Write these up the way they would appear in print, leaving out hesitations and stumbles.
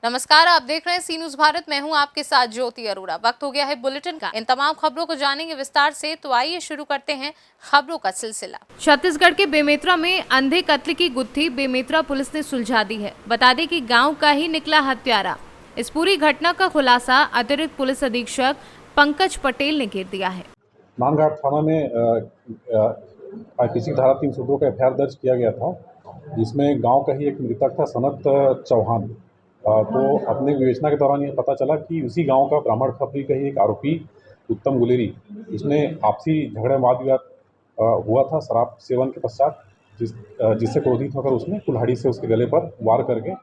नमस्कार, आप देख रहे हैं सी न्यूज़ भारत। मैं हूं आपके साथ ज्योति अरोड़ा। वक्त हो गया है बुलेटिन का। इन तमाम खबरों को जानेंगे विस्तार से, तो आइए शुरू करते हैं खबरों का सिलसिला। छत्तीसगढ़ के बेमेतरा में अंधे कत्ल की गुत्थी बेमेतरा पुलिस ने सुलझा दी है। बता दें कि गाँव का ही निकला हत्यारा। इस पूरी घटना का खुलासा अतिरिक्त पुलिस अधीक्षक पंकज पटेल ने कर दिया है। नांदघाट थाना में किसी धारा 302 का एफआईआर दर्ज किया गया था, जिसमें गांव का ही एक मृतक था सनत चौहान। तो अपने विवेचना के दौरान ये पता चला कि उसी गांव का ब्राह्मण खपरी का ही एक आरोपी उत्तम गुलेरी, इसने आपसी झगड़ा वाद विवाद हुआ था शराब सेवन के पश्चात, जिससे क्रोधित होकर उसने कुल्हाड़ी से उसके गले पर वार करके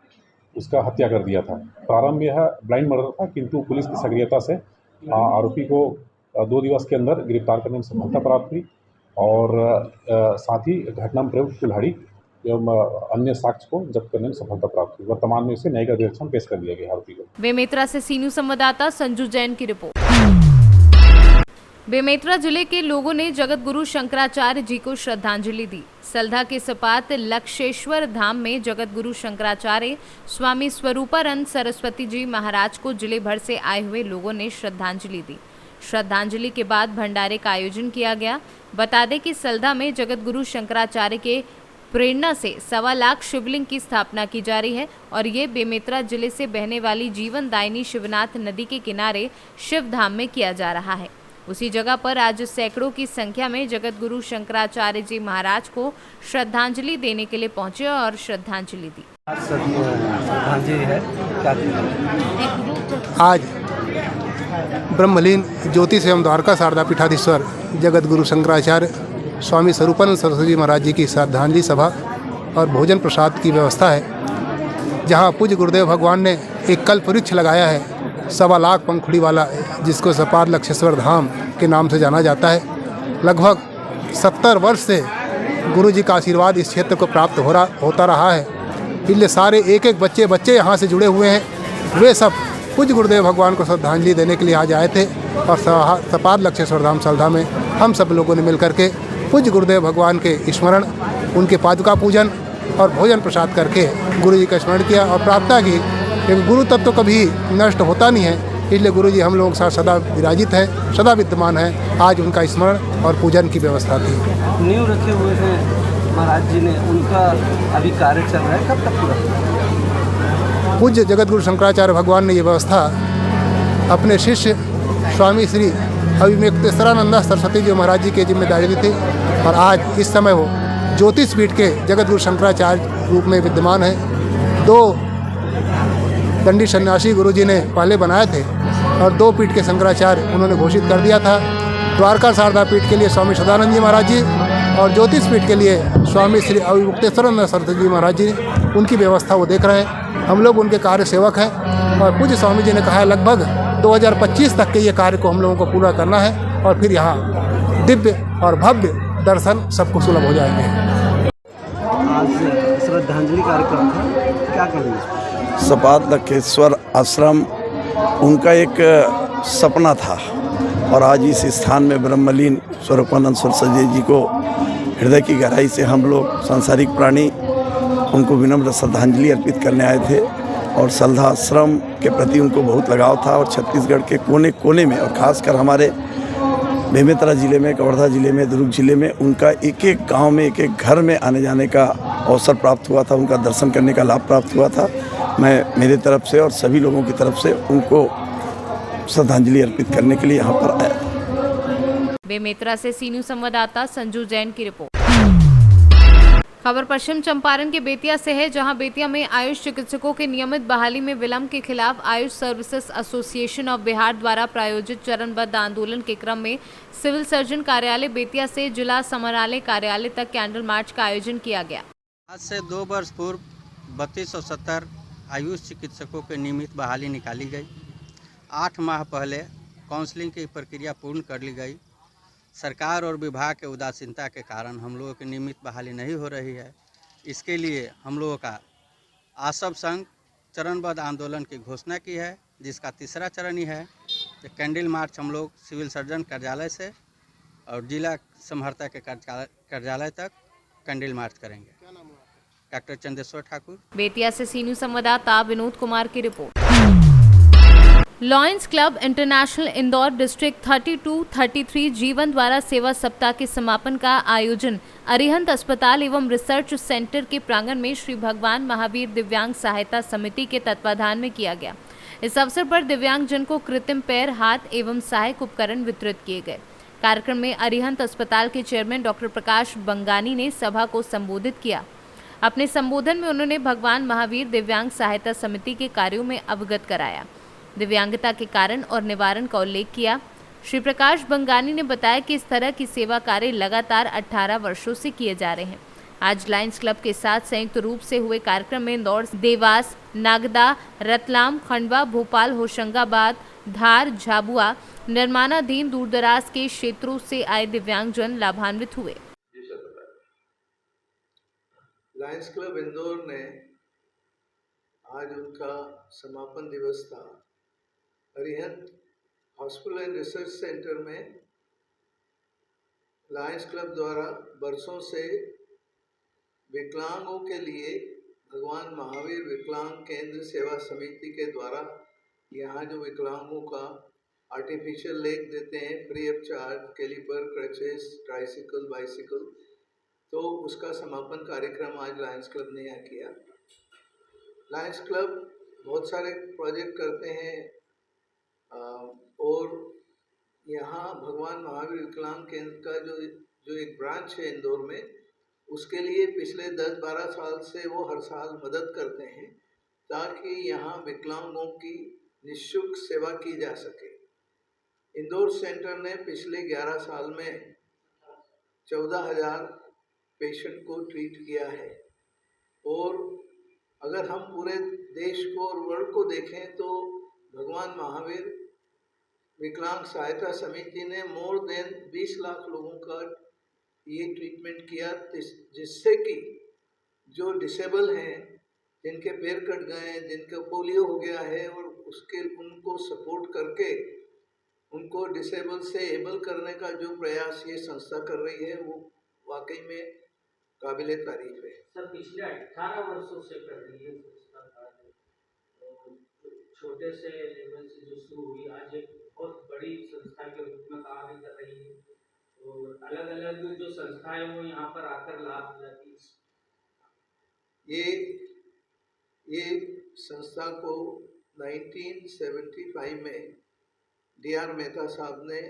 उसका हत्या कर दिया था। प्रारंभ यह ब्लाइंड मर्डर था, किंतु पुलिस की सक्रियता से आरोपी को 2 दिवस के अंदर गिरफ्तार करने में सफलता प्राप्त हुई और साथ ही घटना में प्रयुक्त कुल्हाड़ी एवं अन्य साक्ष्य को जब्त करने में सफलता प्राप्त हुई। वर्तमान में इसे न्यायिक अदालत में पेश कर दिया गया आरोपी को। बेमेतरा से सी न्यूज़ संवाददाता संजू जैन की रिपोर्ट। बेमेतरा जिले के लोगों ने जगत गुरु शंकराचार्य जी को श्रद्धांजलि दी। सल्धा के सपात लक्षेश्वर धाम में जगत गुरु शंकराचार्य स्वामी स्वरूपानंद सरस्वती जी महाराज को जिले भर से आए हुए लोगों ने श्रद्धांजलि दी। श्रद्धांजलि के बाद भंडारे का आयोजन किया गया। बता दें कि सल्धा में जगत गुरु शंकराचार्य के प्रेरणा से 1.25 लाख शिवलिंग की स्थापना की जा रही है और ये बेमेतरा जिले से बहने वाली जीवनदायिनी शिवनाथ नदी के किनारे शिव धाम में किया जा रहा है। उसी जगह पर आज सैकड़ों की संख्या में जगत गुरु शंकराचार्य जी महाराज को श्रद्धांजलि देने के लिए पहुंचे और श्रद्धांजलि दी। श्रद्धांजलि है आज ब्रह्मलीन ज्योतिष एवं द्वारका शारदा पीठाधीश्वर जगत गुरु शंकराचार्य स्वामी स्वरूपानंद सरस्वती जी महाराज जी की श्रद्धांजलि सभा और भोजन प्रसाद की व्यवस्था है, जहां पूज्य गुरुदेव भगवान ने एक कल्प वृक्ष लगाया है 1.25 लाख पंखुड़ी वाला, जिसको सपात लक्षेश्वर धाम के नाम से जाना जाता है। लगभग 70 वर्ष से गुरु जी का आशीर्वाद इस क्षेत्र को प्राप्त होता रहा है। इसलिए सारे एक एक बच्चे यहाँ से जुड़े हुए हैं। वे सब पूज्य गुरुदेव भगवान को श्रद्धांजलि देने के लिए आज आए थे और सपात लक्षेश्वर धाम सल्धा में हम सब लोगों ने मिलकर के पूज्य गुरुदेव भगवान के स्मरण, उनके पादुका पूजन और भोजन प्रसाद करके गुरु जी का स्मरण किया और प्रार्थना की। क्योंकि गुरु तत्व तो कभी नष्ट होता नहीं है, इसलिए गुरु जी हम लोगों के साथ सदा विराजित है, सदा विद्यमान है। आज उनका स्मरण और पूजन की व्यवस्था थी। नींव रखे हुए हैं महाराज जी ने, उनका अभी कार्य चल रहा है, कब तक पूरा? पूज्य जगत गुरु शंकराचार्य भगवान ने ये व्यवस्था अपने शिष्य स्वामी श्री अभिमेक्तेश्वरानंद सरस्वती जी महाराज जी की जिम्मेदारी दी थी और आज इस समय वो ज्योतिष पीठ के जगत गुरु शंकराचार्य रूप में विद्यमान है। 2 दंडी सन्यासी गुरु जी ने पहले बनाए थे और 2 पीठ के शंकराचार्य उन्होंने घोषित कर दिया था। द्वारका शारदा पीठ के लिए स्वामी सदानंद जी महाराज जी और ज्योतिष पीठ के लिए स्वामी श्री अभिमुक्तेश्वरानंद सरस्वती जी महाराज जी, उनकी व्यवस्था वो देख रहे हैं। हम लोग उनके कार्य सेवक हैं और पूज्य स्वामी जी ने कहा है लगभग 2025 तक के ये कार्य को हम लोगों को पूरा करना है और फिर यहाँ दिव्य और भव्य दर्शन सबको सुलभ हो जाएंगे। आज श्रद्धांजलि कार्यक्रम था, क्या करेंगे? सपात लक्षेश्वर आश्रम उनका एक सपना था और आज इस स्थान में ब्रह्मलीन स्वरूपानंद सरस्वती जी को हृदय की गहराई से हम लोग सांसारिक प्राणी उनको विनम्र श्रद्धांजलि अर्पित करने आए थे और सल्धा आश्रम के प्रति उनको बहुत लगाव था और छत्तीसगढ़ के कोने कोने में और ख़ासकर हमारे बेमेतरा ज़िले में, कवर्धा ज़िले में, दुर्ग ज़िले में उनका एक एक गांव में, एक एक घर में आने जाने का अवसर प्राप्त हुआ था, उनका दर्शन करने का लाभ प्राप्त हुआ था। मैं मेरी तरफ से और सभी लोगों की तरफ से उनको श्रद्धांजलि अर्पित करने के लिए यहाँ पर आया। बेमेतरा से सी न्यूज़ संवाददाता संजू जैन की रिपोर्ट। खबर पश्चिम चंपारण के बेतिया से है, जहां बेतिया में आयुष चिकित्सकों के नियमित बहाली में विलंब के खिलाफ Ayush services association of Bihar द्वारा प्रायोजित चरणबद्ध आंदोलन के क्रम में सिविल सर्जन कार्यालय बेतिया से जिला समरालय कार्यालय तक कैंडल मार्च का आयोजन किया गया। आज से 2 वर्ष पूर्व 3270 आयुष चिकित्सकों के नियमित बहाली निकाली गई। 8 माह पहले काउंसलिंग की प्रक्रिया पूर्ण कर ली गई। सरकार और विभाग के उदासीनता के कारण हम लोगों की नियमित बहाली नहीं हो रही है। इसके लिए हम लोगों का आसव संघ चरणबद्ध आंदोलन की घोषणा की है, जिसका तीसरा चरण ही है कि कैंडल मार्च हम लोग सिविल सर्जन कार्यालय से और जिला समहर्ता के कार्यालय तक कैंडल मार्च करेंगे। डॉक्टर चंदेश्वर ठाकुर। बेतिया से सीनू संवाददाता विनोद कुमार की report. Lions club international Indore district 32-33 जीवन द्वारा सेवा सप्ताह के समापन का आयोजन अरिहंत अस्पताल एवं रिसर्च सेंटर के प्रांगण में श्री भगवान महावीर दिव्यांग सहायता समिति के तत्वाधान में किया गया। इस अवसर पर दिव्यांग जन को कृत्रिम पैर, हाथ एवं सहायक उपकरण वितरित किए गए। कार्यक्रम में अरिहंत अस्पताल के चेयरमैन डॉक्टर प्रकाश बंगानी ने सभा को संबोधित किया। अपने संबोधन में उन्होंने भगवान महावीर दिव्यांग सहायता समिति के कार्यों में अवगत कराया, दिव्यांगता के कारण और निवारण का उल्लेख किया। श्री प्रकाश बंगानी ने बताया कि इस तरह की सेवा कार्य लगातार 18 वर्षों से किए जा रहे हैं। आज लायंस क्लब के साथ संयुक्त रूप से हुए कार्यक्रम में इंदौर, देवास, नागदा, रतलाम, खंडवा, भोपाल, होशंगाबाद, धार, झाबुआ, निर्माणाधीन दूरदराज के क्षेत्रों से आए दिव्यांगजन लाभान्वित हुए। लायंस क्लब इंदौर ने आज उनका समापन दिवस था। Arihant hospital and research centre में लायंस क्लब द्वारा बरसों से विकलांगों के लिए भगवान महावीर विकलांग केंद्र सेवा समिति के द्वारा यहाँ जो विकलांगों का आर्टिफिशियल लेग देते हैं free of charge, caliper, crutches, tricycle, bicycle, तो उसका समापन कार्यक्रम आज लायंस क्लब ने यहाँ किया। लायंस क्लब बहुत सारे प्रोजेक्ट करते हैं और यहाँ भगवान महावीर विकलांग केंद्र का जो एक ब्रांच है इंदौर में, उसके लिए पिछले 10-12 साल से वो हर साल मदद करते हैं ताकि यहाँ विकलांगों की निःशुल्क सेवा की जा सके। इंदौर सेंटर ने पिछले 11 साल में 14,000 पेशेंट को ट्रीट किया है और अगर हम पूरे देश को और वर्ल्ड को देखें तो भगवान महावीर विकलांग सहायता समिति ने मोर देन 20 लाख लोगों का ये ट्रीटमेंट किया, जिससे कि जो डिसेबल हैं, जिनके पैर कट गए हैं, जिनका पोलियो हो गया है, और उनको सपोर्ट करके उनको डिसेबल से एबल करने का जो प्रयास ये संस्था कर रही है वो वाकई में काबिले तारीफ है। सर, पिछले 18 वर्षों से कर रही है संस्था कार्य, छोटे से लेवल से जो शुरू हुई आज एक बहुत बड़ी संस्था के रूप में कार्य कर रही है और अलग अलग जो संस्था है वो यहाँ पर आकर लाभ दिलाती है। ये संस्था को 1975 में D.R. मेहता साहब ने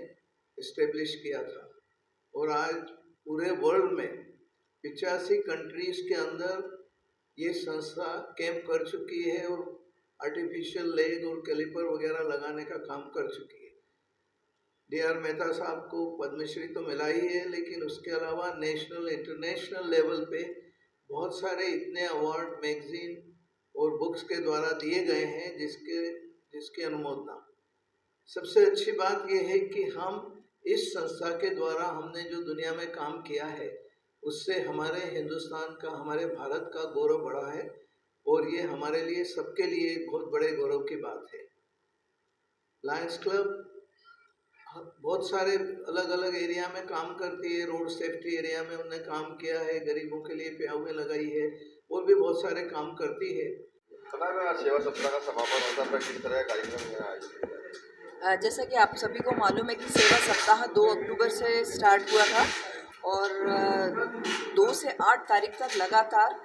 इस्टेब्लिश किया था और आज पूरे वर्ल्ड में 85 कंट्रीज़ के अंदर ये संस्था कैंप कर चुकी है और आर्टिफिशियल लेग और कैलिपर वगैरह लगाने का काम कर चुकी है। D.R. मेहता साहब को पद्मश्री तो मिला ही है, लेकिन उसके अलावा नेशनल इंटरनेशनल लेवल पे बहुत सारे इतने अवार्ड मैगजीन और बुक्स के द्वारा दिए गए हैं जिसकी अनुमोदना। सबसे अच्छी बात यह है कि हम इस संस्था के द्वारा हमने जो दुनिया में काम किया है उससे हमारे हिंदुस्तान का, हमारे भारत का गौरव बढ़ा है और ये हमारे लिए, सबके लिए बहुत बड़े गौरव की बात है। लायंस क्लब बहुत सारे अलग अलग एरिया में काम करती है। रोड सेफ्टी एरिया में उन्होंने काम किया है, गरीबों के लिए प्याउएं लगाई है और भी बहुत सारे काम करती है। सेवा सप्ताह का समापन होता है, किस तरह का कार्यक्रम? जैसा कि आप सभी को मालूम है कि सेवा सप्ताह 2 अक्टूबर से स्टार्ट हुआ था और 2 से 8 तारीख तक लगातार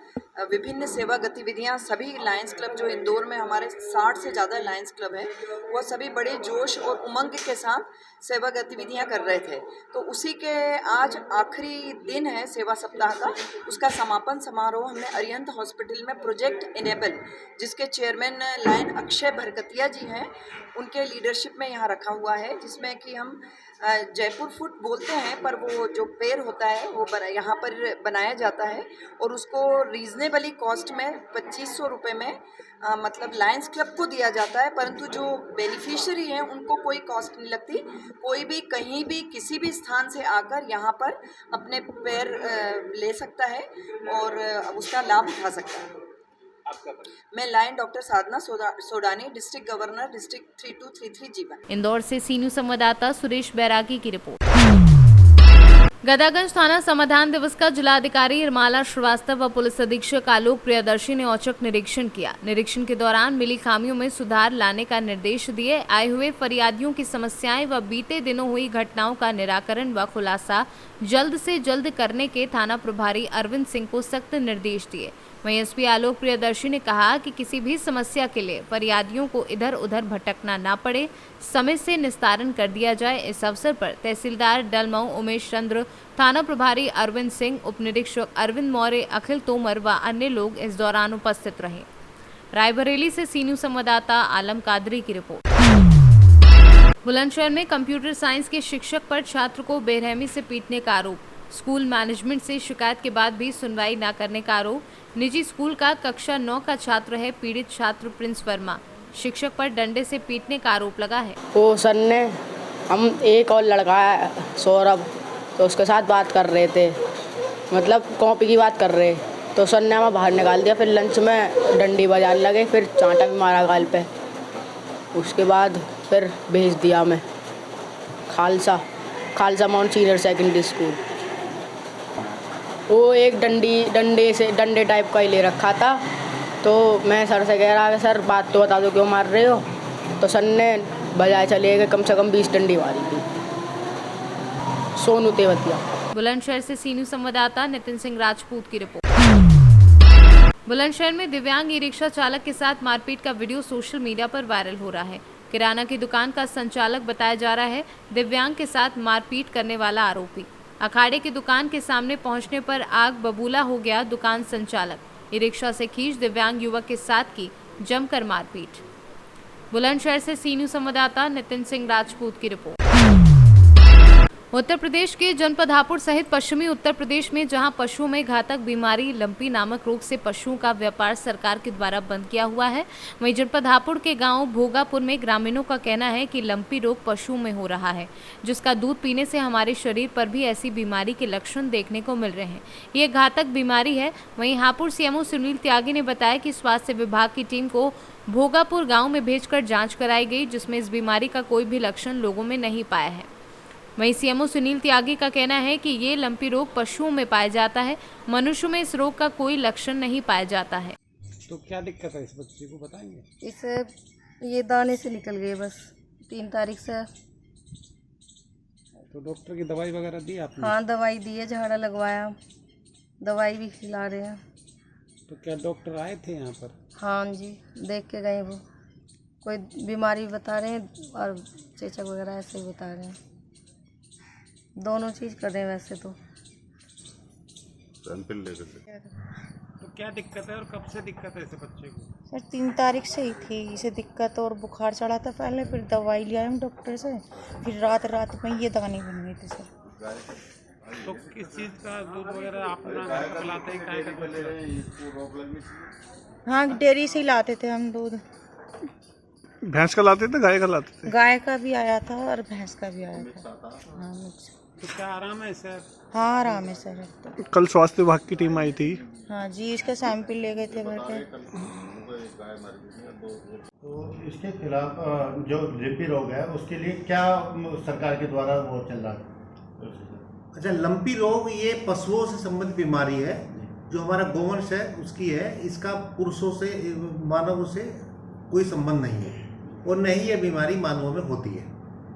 विभिन्न सेवा गतिविधियां सभी लायंस क्लब, जो इंदौर में हमारे 60 से ज़्यादा लायंस क्लब हैं, वो सभी बड़े जोश और उमंग के साथ सेवा गतिविधियां कर रहे थे। तो उसी के आज आखिरी दिन है सेवा सप्ताह का। उसका समापन समारोह हमने अरिहंत हॉस्पिटल में प्रोजेक्ट इनेबल, जिसके चेयरमैन लायन अक्षय भरकतिया जी हैं, उनके लीडरशिप में यहाँ रखा हुआ है, जिसमें कि हम जयपुर फुट बोलते हैं, पर वो जो पैर होता है वो यहाँ पर बनाया जाता है और उसको रीज़नेबली कॉस्ट में 2500 रुपये में मतलब लायंस क्लब को दिया जाता है, परंतु जो बेनिफिशियरी हैं उनको कोई कॉस्ट नहीं लगती। कोई भी कहीं भी किसी भी स्थान से आकर यहाँ पर अपने पैर ले सकता है और उसका लाभ उठा सकता है। मैं लायन डॉक्टर साधना सोडानी, डिस्ट्रिक्ट गवर्नर, डिस्ट्रिक्ट 3233 जीवन। इंदौर से सीनू संवाददाता सुरेश बैरागी की रिपोर्ट। गदागंज थाना समाधान दिवस का जिलाधिकारी इरमाला श्रीवास्तव व पुलिस अधीक्षक आलोक प्रियदर्शी ने औचक निरीक्षण किया। निरीक्षण के दौरान मिली खामियों में सुधार लाने का निर्देश दिए। आए हुए फरियादियों की समस्याएं व बीते दिनों हुई घटनाओं का निराकरण व खुलासा जल्द से जल्द करने के थाना प्रभारी अरविंद सिंह को सख्त निर्देश दिए। वहीं एसपी आलोक प्रियदर्शी ने कहा कि किसी भी समस्या के लिए फरियादियों को इधर उधर भटकना ना पड़े, समय से निस्तारण कर दिया जाए। इस अवसर पर तहसीलदार डलमऊ उमेश चंद्र, थाना प्रभारी अरविंद सिंह, उप निरीक्षक अरविंद मौर्य, अखिल तोमर व अन्य लोग इस दौरान उपस्थित रहे। रायबरेली से सी न्यूज़ संवाददाता आलम कादरी की रिपोर्ट। बुलंदशहर में कंप्यूटर साइंस के शिक्षक पर छात्र को बेरहमी से पीटने का आरोप। स्कूल मैनेजमेंट से शिकायत के बाद भी सुनवाई न करने का आरोप। निजी स्कूल का कक्षा 9 का छात्र है पीड़ित छात्र प्रिंस वर्मा। शिक्षक पर डंडे से पीटने का आरोप लगा है। वो सर ने हम एक और लड़का है सौरभ, तो उसके साथ बात कर रहे थे, मतलब कॉपी की बात कर रहे, तो सर ने हमें बाहर निकाल दिया। फिर लंच में डंडी बजाने लगे, फिर चांटा भी मारा गाल पे। उसके बाद फिर भेज दिया हमें Khalsa mount senior secondary school. वो एक डंडे टाइप का ही ले रखा था। तो मैं सर से कह रहा कि सर बात तो बता दो क्यों मार रहे हो, तो सर ने बजाय चले गए, कम से कम 20 डंडी मारी थी। सोनू तेवतिया। बुलंदशहर से सी न्यूज़ संवाददाता नितिन सिंह राजपूत की रिपोर्ट। बुलंदशहर में दिव्यांग ई रिक्शा चालक के साथ मारपीट का वीडियो सोशल मीडिया पर वायरल हो रहा है। किराना की दुकान का संचालक बताया जा रहा है दिव्यांग के साथ मारपीट करने वाला आरोपी। अखाड़े की दुकान के सामने पहुंचने पर आग बबूला हो गया दुकान संचालक। ई रिक्शा से खींच दिव्यांग युवक के साथ की जमकर मारपीट। बुलंदशहर से सी न्यूज़ संवाददाता नितिन सिंह राजपूत की रिपोर्ट। उत्तर प्रदेश के जनपद हापुड़ सहित पश्चिमी उत्तर प्रदेश में जहां पशुओं में घातक बीमारी लंपी नामक रोग से पशुओं का व्यापार सरकार के द्वारा बंद किया हुआ है, वहीं जनपद हापुड़ के गांव भोगापुर में ग्रामीणों का कहना है कि लंपी रोग पशुओं में हो रहा है, जिसका दूध पीने से हमारे शरीर पर भी ऐसी बीमारी के लक्षण देखने को मिल रहे हैं। ये घातक बीमारी है। वहीं हापुड़ सीएमओ सुनील त्यागी ने बताया कि स्वास्थ्य विभाग की टीम को भोगापुर गाँव में भेजकर जाँच कराई गई, जिसमें इस बीमारी का कोई भी लक्षण लोगों में नहीं पाया है। वहीं सीएमओ सुनील त्यागी का कहना है कि ये लंपी रोग पशुओं में पाया जाता है, मनुष्यों में इस रोग का कोई लक्षण नहीं पाया जाता है। तो क्या दिक्कत है इस बच्चे को बताएंगे? इसे ये दाने से निकल गए बस 3 तारीख से। तो डॉक्टर की दवाई वगैरह दी आपने? हाँ, दवाई दी है, झाड़ा लगवाया, दवाई भी खिला रहे हैं। तो क्या डॉक्टर आए थे यहाँ पर? हाँ जी, देख के गए। वो कोई बीमारी बता रहे हैं और चेचक वगैरह ऐसे ही बता रहे हैं। दोनों चीज़ कर रहे हैं वैसे तो। तो क्या दिक्कत है और कब से दिक्कत है इसे बच्चे को? सर 3 तारीख से ही थी इसे दिक्कत, और बुखार चढ़ा था पहले, फिर दवाई लिया हम डॉक्टर से, फिर रात में ये दाने बन गए थे सर। तो किस चीज़ का दूध वगैरह आप पिलाते हैं? गाय का? हाँ, डेयरी से ही लाते थे हम दूध। भैंस का लाते थे, गाय का लाते थे? गाय का भी आया था और भैंस का भी आया था। हाँ, तो क्या आराम है सर? हाँ, आराम है सर। कल स्वास्थ्य विभाग की टीम आई थी। हाँ जी, इसका सैंपल ले गए थे भर के। तो इसके खिलाफ जो लंपी रोग है उसके लिए क्या सरकार के द्वारा वो चल रहा है? अच्छा, लंपी रोग ये पशुओं से संबंधित बीमारी है जो हमारा गोवंश है उसकी है। इसका पुरुषों से मानवों से कोई संबंध नहीं है और नहीं ये बीमारी मानवों में होती है।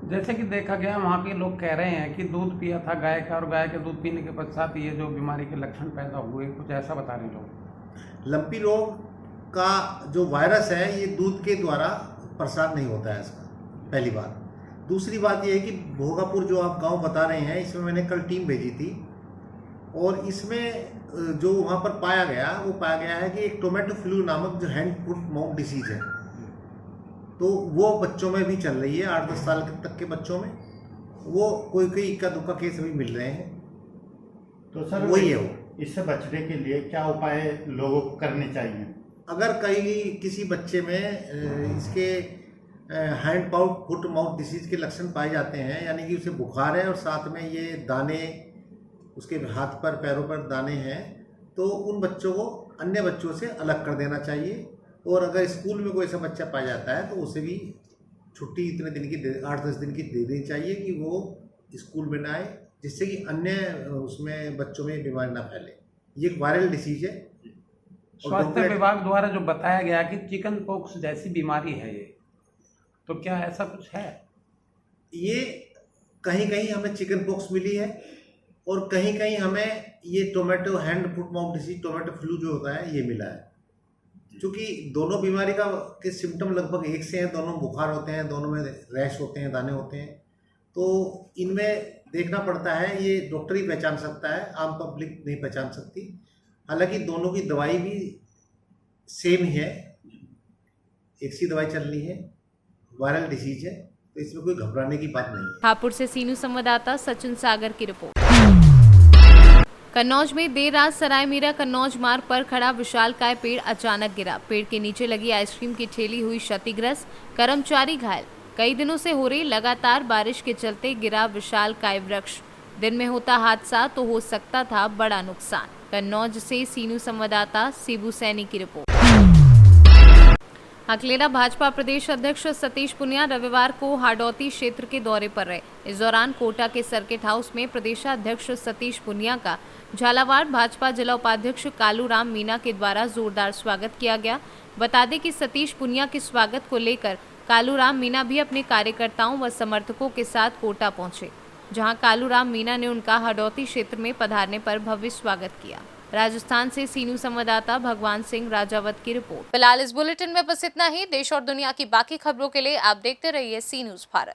जैसे कि देखा गया वहाँ के लोग कह रहे हैं कि दूध पिया था गाय का और गाय के दूध पीने के पश्चात ये जो बीमारी के लक्षण पैदा हुए, कुछ ऐसा बता रहे लोग। लंपी रोग का जो वायरस है ये दूध के द्वारा प्रसार नहीं होता है इसका, पहली बात। दूसरी बात ये है कि भोगापुर जो आप गांव बता रहे हैं, इसमें मैंने कल टीम भेजी थी और इसमें जो वहाँ पर पाया गया वो पाया गया है कि एक टोमेटो फ्लू नामक जो हैंड फुट माउथ डिसीज है, तो वो बच्चों में भी चल रही है। 8-10 साल तक के बच्चों में वो कोई इक्का दुक्का केस अभी मिल रहे हैं। तो सर वही है वो। इससे बचने के लिए क्या उपाय लोगों को करने चाहिए? अगर किसी बच्चे में इसके हैंड फुट माउथ डिसीज के लक्षण पाए जाते हैं, यानी कि उसे बुखार है और साथ में ये दाने उसके हाथ पर पैरों पर दाने हैं, तो उन बच्चों को अन्य बच्चों से अलग कर देना चाहिए। और अगर स्कूल में कोई ऐसा बच्चा पाया जाता है तो उसे भी छुट्टी इतने दिन की 8-10 दिन की दे देनी चाहिए कि वो स्कूल में ना आए जिससे कि अन्य उसमें बच्चों में बीमारी ना फैले। ये एक वायरल डिसीज है। स्वास्थ्य विभाग द्वारा जो बताया गया कि चिकन पॉक्स जैसी बीमारी है ये, तो क्या ऐसा कुछ है? ये कहीं कहीं हमें चिकन पॉक्स मिली है और कहीं कहीं हमें ये tomato hand foot mouth disease, tomato flu जो होता है, ये मिला है। क्योंकि दोनों बीमारी के सिम्टम लगभग एक से हैं, दोनों बुखार होते हैं, दोनों में रैश होते हैं, दाने होते हैं, तो इनमें देखना पड़ता है। ये डॉक्टर ही पहचान सकता है, आम पब्लिक नहीं पहचान सकती। हालांकि दोनों की दवाई भी सेम ही है, एक सी दवाई चलनी है, वायरल डिसीज है, तो इसमें कोई घबराने की बात नहीं है। हापुड़ से सीनू संवाददाता सचिन सागर की रिपोर्ट। कन्नौज में देर रात सराय मीरा कन्नौज मार्ग पर खड़ा विशालकाय पेड़ अचानक गिरा। पेड़ के नीचे लगी आइसक्रीम की ठेली हुई क्षतिग्रस्त, कर्मचारी घायल। कई दिनों से हो रही लगातार बारिश के चलते गिरा विशालकाय वृक्ष। दिन में होता हादसा तो हो सकता था बड़ा नुकसान। कन्नौज से सीनू संवाददाता शिबू सैनी की रिपोर्ट। अकेला भाजपा प्रदेश अध्यक्ष सतीश पुनिया रविवार को हाडौती क्षेत्र के दौरे पर रहे। इस दौरान कोटा के सर्किट हाउस में प्रदेशाध्यक्ष सतीश पुनिया का झालावाड़ भाजपा जिला उपाध्यक्ष कालूराम मीणा के द्वारा जोरदार स्वागत किया गया। बता दें कि सतीश पुनिया के स्वागत को लेकर कालूराम मीणा भी अपने कार्यकर्ताओं व समर्थकों के साथ कोटा पहुंचे, जहां कालूराम मीणा ने उनका हाडौती क्षेत्र में पधारने पर भव्य स्वागत किया। राजस्थान से सीनू संवाददाता भगवान सिंह राजावत की रिपोर्ट। फिलहाल इस बुलेटिन में बस इतना ही। देश और दुनिया की बाकी खबरों के लिए आप देखते रहिए सी न्यूज़ भारत।